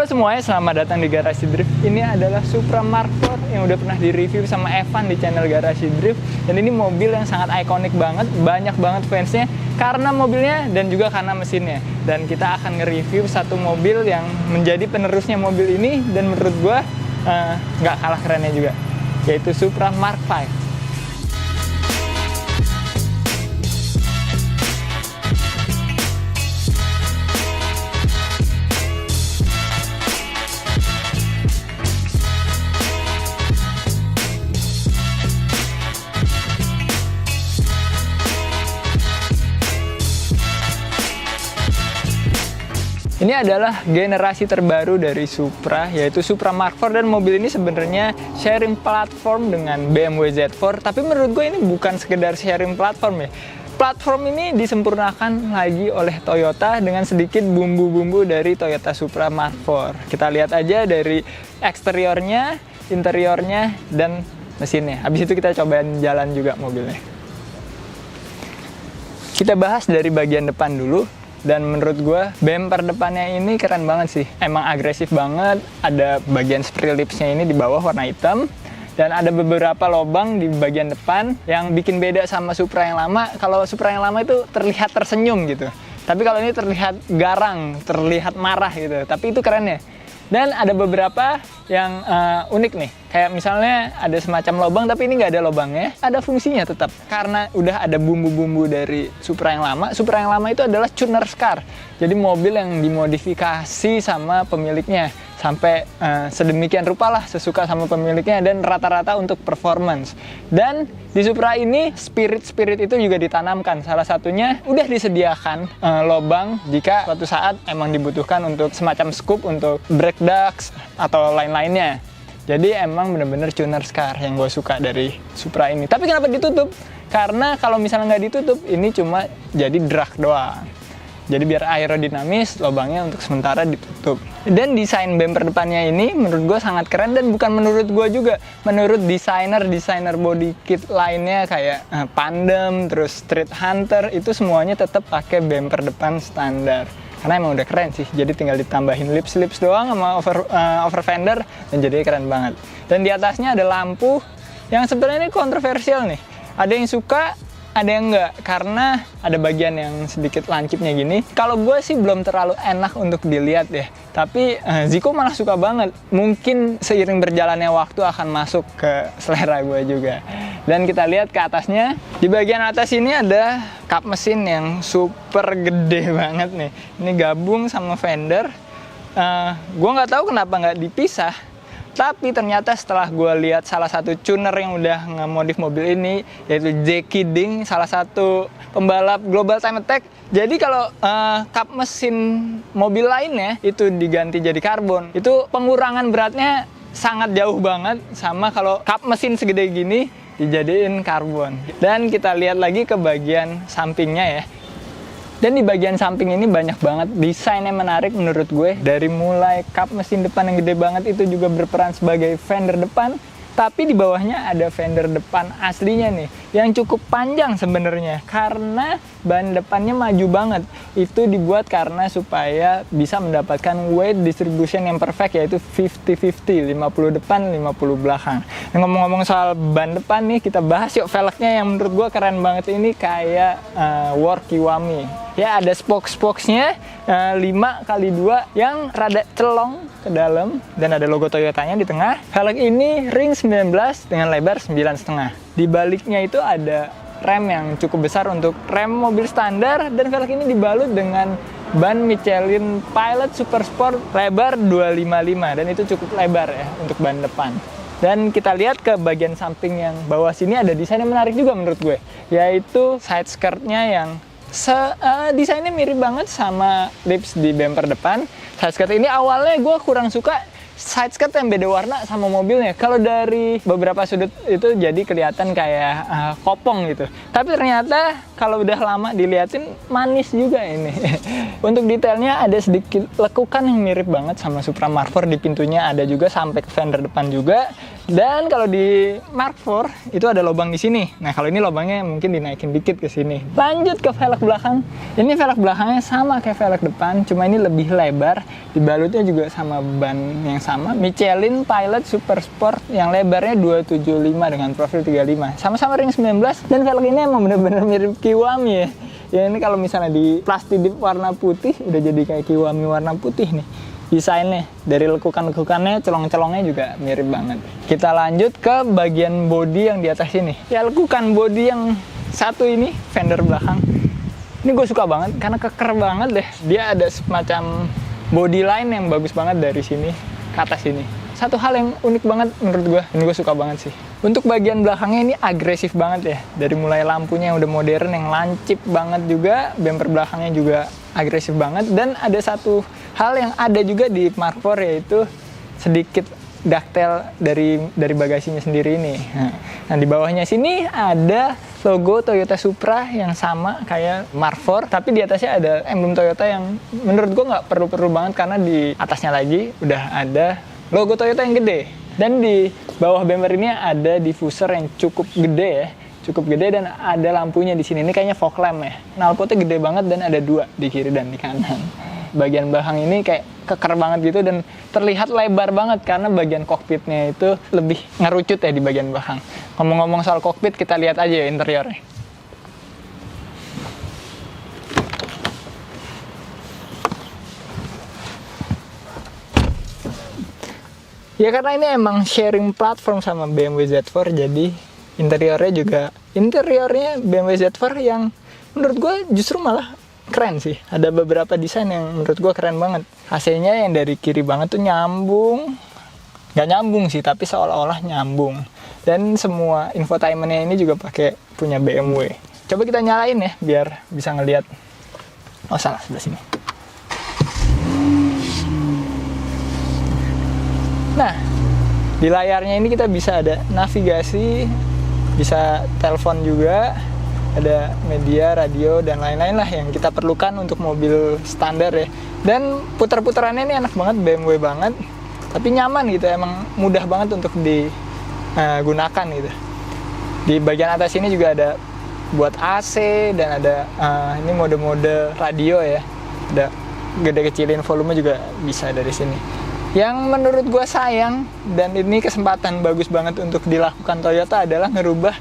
semuanya, selamat datang di Garasi Drift. Ini adalah Supra Mark IV yang udah pernah di-review sama Evan di channel Garasi Drift. Dan ini mobil yang sangat ikonik banget, banyak banget fansnya karena mobilnya dan juga karena mesinnya. Dan kita akan nge-review satu mobil yang menjadi penerusnya mobil ini dan menurut gua nggak kalah kerennya juga, yaitu Supra Mark V. Ini adalah generasi terbaru dari Supra, yaitu Supra Mark IV, dan mobil ini sebenarnya sharing platform dengan BMW Z4, tapi menurut gue ini bukan sekedar sharing platform ya. Platform ini disempurnakan lagi oleh Toyota dengan sedikit bumbu-bumbu dari Toyota Supra Mark IV. Kita lihat aja dari eksteriornya, interiornya, dan mesinnya. Habis itu kita cobain jalan juga mobilnya. Kita bahas dari bagian depan dulu. Dan menurut gue, bumper depannya ini keren banget sih. Emang agresif banget. Ada bagian spray lipsnya ini di bawah warna hitam. Dan ada beberapa lubang di bagian depan yang bikin beda sama Supra yang lama. Kalau Supra yang lama itu terlihat tersenyum gitu. Tapi kalau ini terlihat garang, terlihat marah gitu. Tapi itu keren ya. Dan ada beberapa yang unik nih. Kayak misalnya ada semacam lubang tapi ini nggak ada lubangnya. Ada fungsinya tetap. Karena udah ada bumbu-bumbu dari Supra yang lama. Supra yang lama itu adalah tuner's car. Jadi mobil yang dimodifikasi sama pemiliknya. Sampai sedemikian rupa lah sesuka sama pemiliknya dan rata-rata untuk performance. Dan di Supra ini spirit itu juga ditanamkan. Salah satunya udah disediakan lubang jika suatu saat emang dibutuhkan untuk semacam scoop untuk brake ducts atau lain-lainnya. Jadi emang bener-bener tuner's car yang gue suka dari Supra ini. Tapi kenapa ditutup? Karena kalau misalnya nggak ditutup, ini cuma jadi drag doang. Jadi biar aerodinamis, lubangnya untuk sementara ditutup. Dan desain bumper depannya ini menurut gue sangat keren, dan bukan menurut gue juga. Menurut desainer body kit lainnya kayak Pandem, terus Street Hunter, itu semuanya tetap pakai bumper depan standar. Karena emang udah keren sih, jadi tinggal ditambahin lips doang sama over fender, dan jadi keren banget. Dan di atasnya ada lampu yang sebenarnya ini kontroversial nih. Ada yang suka, ada yang enggak, karena ada bagian yang sedikit lancipnya gini. Kalau gue sih belum terlalu enak untuk dilihat ya, tapi Ziko malah suka banget. Mungkin seiring berjalannya waktu akan masuk ke selera gue juga. Dan kita lihat ke atasnya, di bagian atas ini ada kap mesin yang super gede banget nih. Ini gabung sama fender. Gue nggak tahu kenapa nggak dipisah. Tapi ternyata setelah gue lihat salah satu tuner yang udah ngemodif mobil ini, yaitu Jackie Ding, salah satu pembalap Global Time Attack. Jadi kalau kap mesin mobil lainnya itu diganti jadi karbon, itu pengurangan beratnya sangat jauh banget sama kalau kap mesin segede gini dijadiin karbon. Dan kita lihat lagi ke bagian sampingnya ya. Dan di bagian samping ini banyak banget desain yang menarik menurut gue. Dari mulai kap mesin depan yang gede banget itu juga berperan sebagai fender depan. Tapi di bawahnya ada fender depan aslinya nih, yang cukup panjang sebenarnya. Karena ban depannya maju banget. Itu dibuat karena supaya bisa mendapatkan weight distribution yang perfect, yaitu 50-50, 50 depan, 50 belakang. Nah, ngomong-ngomong soal ban depan nih, kita bahas yuk velgnya yang menurut gue keren banget ini, kayak War Kiwami. Ya, ada spokes-spokesnya 5x2 yang rada celong ke dalam, dan ada logo Toyotanya di tengah. Velg ini ring 19 dengan lebar 9,5. Di baliknya itu ada rem yang cukup besar untuk rem mobil standar, dan velg ini dibalut dengan ban Michelin Pilot Super Sport lebar 255, dan itu cukup lebar ya untuk ban depan. Dan kita lihat ke bagian samping yang bawah sini ada desain yang menarik juga menurut gue, yaitu side skirtnya yang desainnya mirip banget sama lips di bumper depan. Side skirt ini awalnya gue kurang suka side skirt yang beda warna sama mobilnya. Kalau dari beberapa sudut itu jadi kelihatan kayak kopong gitu. Tapi ternyata kalau udah lama diliatin manis juga ini. Untuk detailnya ada sedikit lekukan yang mirip banget sama Supra Mark IV di pintunya, ada juga sampai ke fender depan juga. Dan kalau di Mark IV itu ada lubang di sini. Nah, kalau ini lubangnya mungkin dinaikin dikit ke sini. Lanjut ke velg belakang. Ini velg belakangnya sama kayak velg depan, cuma ini lebih lebar. Dibalutnya juga sama ban yang sama, Michelin Pilot Super Sport yang lebarnya 275 dengan profil 35. Sama-sama ring 19 dan velg ini emang bener-bener mirip Kiwami ya. Ya ini kalau misalnya di plastidip warna putih udah jadi kayak Kiwami warna putih nih. Desainnya dari lekukan-lekukannya, colong-colongnya juga mirip banget. Kita lanjut ke bagian bodi yang di atas ini. Ya lekukan bodi yang satu ini, fender belakang. Ini gue suka banget karena keker banget deh. Dia ada semacam body line yang bagus banget dari sini ke atas ini. Satu hal yang unik banget menurut gue, dan gue suka banget sih. Untuk bagian belakangnya ini agresif banget ya. Dari mulai lampunya yang udah modern, yang lancip banget juga. Bumper belakangnya juga agresif banget. Dan ada satu hal yang ada juga di Mark IV, yaitu sedikit detail dari bagasinya sendiri ini. Nah, di bawahnya sini ada logo Toyota Supra yang sama kayak Mark IV, tapi di atasnya ada emblem Toyota yang menurut gue nggak perlu-perlu banget karena di atasnya lagi udah ada logo Toyota yang gede. Dan di bawah bumper ini ada diffuser yang cukup gede ya, cukup gede, dan ada lampunya di sini. Ini kayaknya fog lamp ya. Knalpotnya gede banget dan ada dua di kiri dan di kanan. Bagian belakang ini kayak keker banget gitu dan terlihat lebar banget karena bagian kokpitnya itu lebih ngerucut ya di bagian belakang. Ngomong-ngomong soal kokpit, kita lihat aja ya interiornya. Ya karena ini emang sharing platform sama BMW Z4, jadi interiornya BMW Z4 yang menurut gue justru malah keren sih. Ada beberapa desain yang menurut gue keren banget. AC-nya yang dari kiri banget tuh nyambung. Nggak nyambung sih, tapi seolah-olah nyambung. Dan semua infotainmentnya ini juga pakai punya BMW. Coba kita nyalain ya, biar bisa ngelihat. Oh salah, sebelah sini. Nah, di layarnya ini kita bisa ada navigasi, bisa telepon juga, ada media, radio, dan lain-lain lah yang kita perlukan untuk mobil standar ya. Dan putar-putarannya ini enak banget, BMW banget, tapi nyaman gitu, emang mudah banget untuk digunakan gitu. Di bagian atas ini juga ada buat AC dan ada ini mode-mode radio ya, ada gede kecilin volume juga bisa dari sini. Yang menurut gue sayang, dan ini kesempatan bagus banget untuk dilakukan Toyota, adalah ngerubah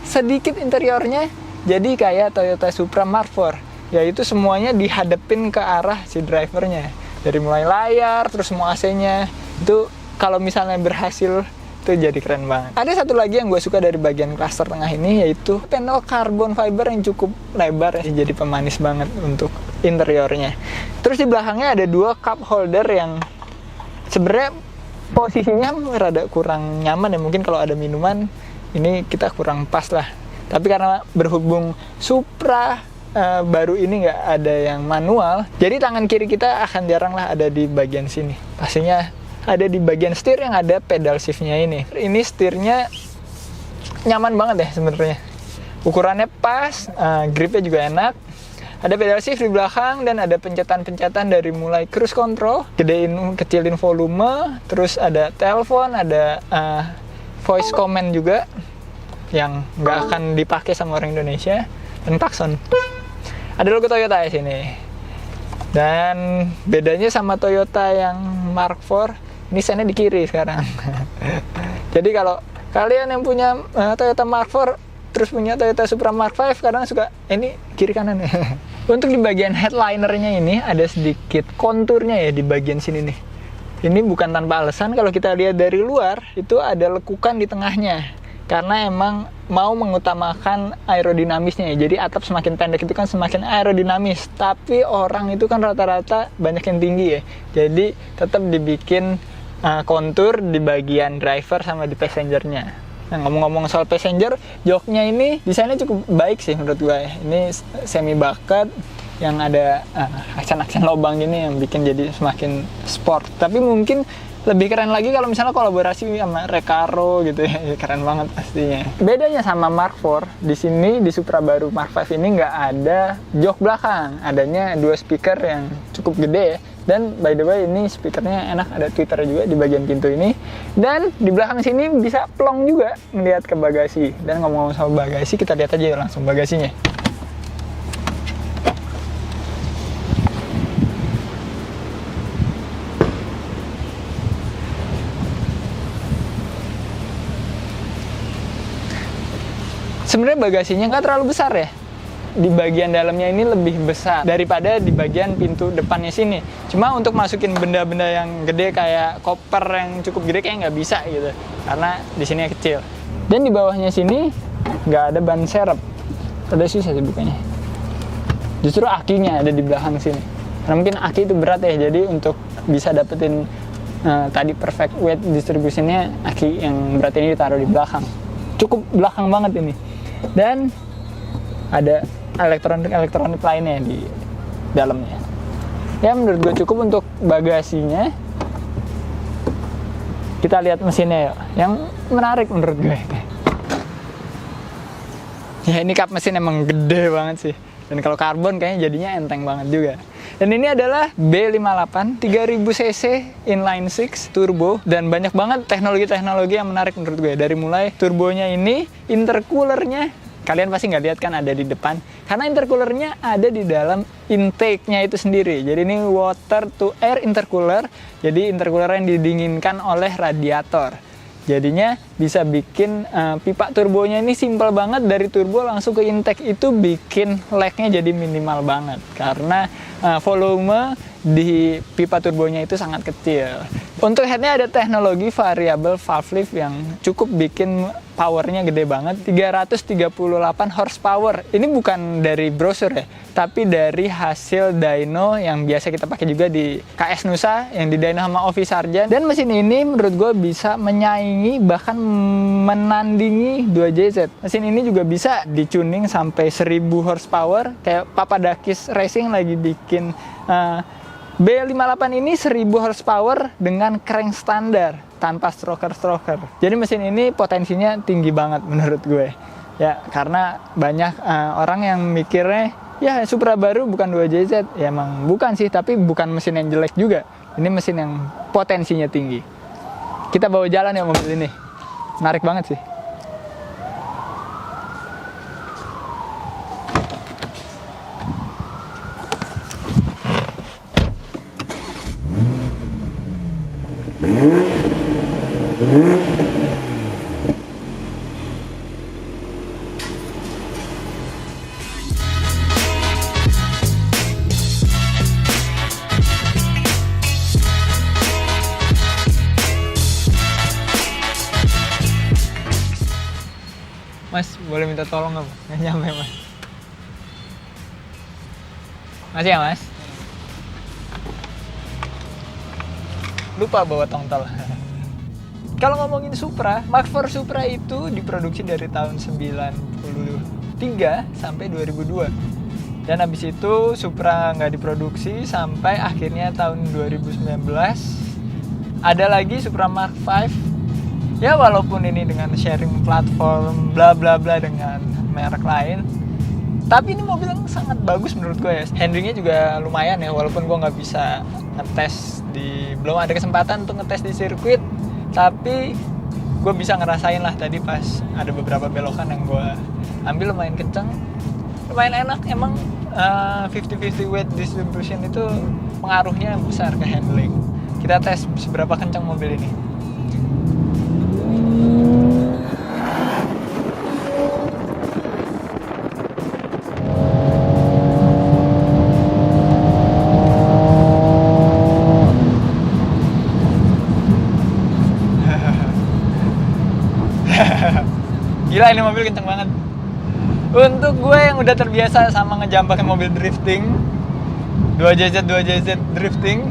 sedikit interiornya jadi kayak Toyota Supra Mark IV, yaitu semuanya dihadapin ke arah si drivernya. Dari mulai layar, terus semua AC-nya, itu kalau misalnya berhasil, itu jadi keren banget. Ada satu lagi yang gue suka dari bagian cluster tengah ini, yaitu panel carbon fiber yang cukup lebar ya, jadi pemanis banget untuk interiornya. Terus di belakangnya ada dua cup holder yang sebenarnya posisinya rada kurang nyaman ya, mungkin kalau ada minuman ini kita kurang pas lah. Tapi karena berhubung Supra baru ini nggak ada yang manual, jadi tangan kiri kita akan jarang lah ada di bagian sini. Pastinya ada di bagian setir yang ada pedal shiftnya ini. Ini setirnya nyaman banget deh sebenarnya. Ukurannya pas, gripnya juga enak. Ada pedal shift di belakang dan ada pencetan-pencetan dari mulai cruise control, gedein, kecilin volume, terus ada telepon, ada voice command juga yang nggak akan dipakai sama orang Indonesia, dan klakson. Ada logo Toyota di sini. Dan bedanya sama Toyota yang Mark IV, ini sana di kiri sekarang. Jadi kalau kalian yang punya Toyota Mark IV terus punya Toyota Supra Mark V, kadang suka ini kiri kanan ya. Untuk di bagian headlinernya ini ada sedikit konturnya ya di bagian sini nih. Ini bukan tanpa alasan, kalau kita lihat dari luar itu ada lekukan di tengahnya. Karena emang mau mengutamakan aerodinamisnya ya. Jadi atap semakin pendek itu kan semakin aerodinamis. Tapi orang itu kan rata-rata banyak yang tinggi ya. Jadi tetap dibikin kontur di bagian driver sama di passengernya. Nah, ngomong-ngomong soal passenger, joknya ini desainnya cukup baik sih menurut gue ya. Ini semi bucket yang ada aksen-aksen lubang gini yang bikin jadi semakin sport. Tapi mungkin lebih keren lagi kalau misalnya kolaborasi sama Recaro gitu ya. Keren banget pastinya. Bedanya sama Mark IV, di sini di Supra baru Mark V ini nggak ada jok belakang. Adanya dua speaker yang cukup gede ya. Dan by the way ini speakernya enak, ada tweeter juga di bagian pintu ini. Dan di belakang sini bisa plong juga ngeliat ke bagasi. Dan ngomong-ngomong soal bagasi, kita lihat aja langsung bagasinya. Sebenarnya bagasinya nggak terlalu besar ya. Di bagian dalamnya ini lebih besar daripada di bagian pintu depannya sini. Cuma untuk masukin benda-benda yang gede kayak koper yang cukup gede kayak nggak bisa gitu, karena di sini kecil. Dan di bawahnya sini nggak ada ban serep. Ada susah sih bukanya. Justru akinya ada di belakang sini. Karena mungkin aki itu berat ya, jadi untuk bisa dapetin tadi perfect weight distributionnya, aki yang berat ini ditaruh di belakang. Cukup belakang banget ini. Dan ada elektronik lainnya di dalamnya. Ya menurut gue cukup untuk bagasinya. Kita lihat mesinnya yuk, yang menarik menurut gue. Ya ini kap mesin emang gede banget sih. Dan kalau karbon kayaknya jadinya enteng banget juga. Dan ini adalah B58 3000 cc inline 6 turbo, dan banyak banget teknologi-teknologi yang menarik menurut gue. Dari mulai turbonya ini, intercoolernya kalian pasti nggak lihat kan ada di depan, karena intercoolernya ada di dalam intake-nya itu sendiri. Jadi ini water to air intercooler, jadi intercooler yang didinginkan oleh radiator. Jadinya bisa bikin pipa turbonya ini simple banget, dari turbo langsung ke intake, itu bikin lag-nya jadi minimal banget karena volume di pipa turbonya itu sangat kecil. Untuk headnya ada teknologi variable valve lift yang cukup bikin powernya gede banget, 338 horsepower. Ini bukan dari brosur ya, tapi dari hasil dyno yang biasa kita pakai juga di KS Nusa, yang di dyno sama Ovi Sarjan. Dan mesin ini menurut gue bisa menyaingi, bahkan menandingi 2JZ. Mesin ini juga bisa dicuning sampai 1000 horsepower, kayak Papadakis Racing lagi bikin B58 ini 1000 horsepower dengan crank standar tanpa stroker. Jadi mesin ini potensinya tinggi banget menurut gue. Ya, karena banyak orang yang mikirnya ya Supra baru bukan 2JZ. Ya emang bukan sih, tapi bukan mesin yang jelek juga. Ini mesin yang potensinya tinggi. Kita bawa jalan ya mobil ini. Menarik banget sih. Mas, boleh minta tolong nggak? Nggak nyampe, Mas. Masih ya, Mas? Lupa bawa tongtol. Kalau ngomongin Supra, Mark IV Supra itu diproduksi dari tahun 93 sampai 2002. Dan habis itu Supra nggak diproduksi sampai akhirnya tahun 2019. Ada lagi Supra Mark V. Ya walaupun ini dengan sharing platform bla bla bla dengan merek lain, tapi ini mobil yang sangat bagus menurut gue ya. Handlingnya juga lumayan ya, walaupun gue nggak bisa ngetes belum ada kesempatan untuk ngetes di sirkuit, tapi gue bisa ngerasain lah tadi pas ada beberapa belokan yang gue ambil lumayan kenceng, lumayan enak. Emang 50-50 weight distribution itu pengaruhnya besar ke handling. Kita tes seberapa kencang mobil ini. Gila, ini mobil kenceng banget. Untuk gue yang udah terbiasa sama ngejampakin mobil drifting, 2JZ drifting,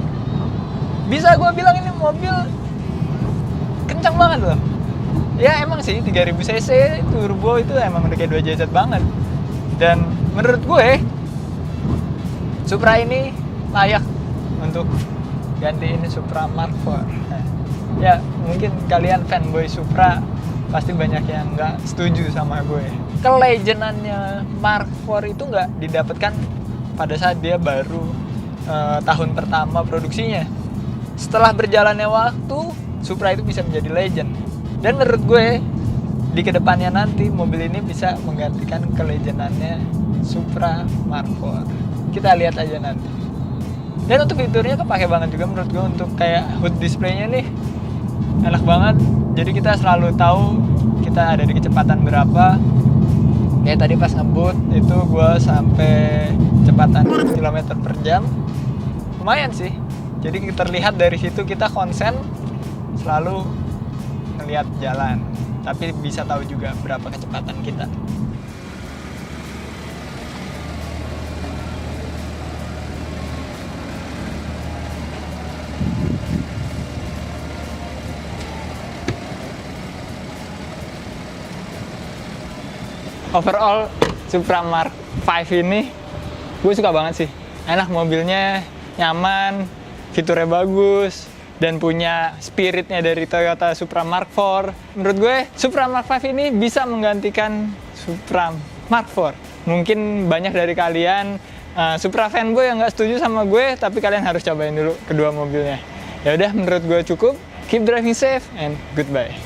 bisa gue bilang ini mobil kenceng banget loh. Ya emang sih 3000 cc turbo itu emang udah kayak 2JZ banget. Dan menurut gue Supra ini layak untuk gantiin Supra Mark IV. Ya mungkin kalian fanboy Supra pasti banyak yang nggak setuju sama gue. Kelejenannya Mark IV itu nggak didapatkan pada saat dia baru tahun pertama produksinya. Setelah berjalannya waktu, Supra itu bisa menjadi legend. Dan menurut gue, di kedepannya nanti mobil ini bisa menggantikan kelejendannya Supra Mark IV. Kita lihat aja nanti. Dan untuk fiturnya kepake banget juga menurut gue, untuk kayak HUD displaynya nih enak banget. Jadi kita selalu tahu kita ada di kecepatan berapa. Kayak tadi pas ngebut itu gue sampai kecepatan km per jam. Lumayan sih. Jadi terlihat dari situ kita konsen selalu ngelihat jalan. Tapi bisa tahu juga berapa kecepatan kita. Overall, Supra Mark V ini gue suka banget sih. Enak mobilnya, nyaman, fiturnya bagus, dan punya spiritnya dari Toyota Supra Mark IV. Menurut gue, Supra Mark V ini bisa menggantikan Supra Mark IV. Mungkin banyak dari kalian Supra fanboy yang nggak setuju sama gue, tapi kalian harus cobain dulu kedua mobilnya. Ya udah, menurut gue cukup. Keep driving safe and goodbye.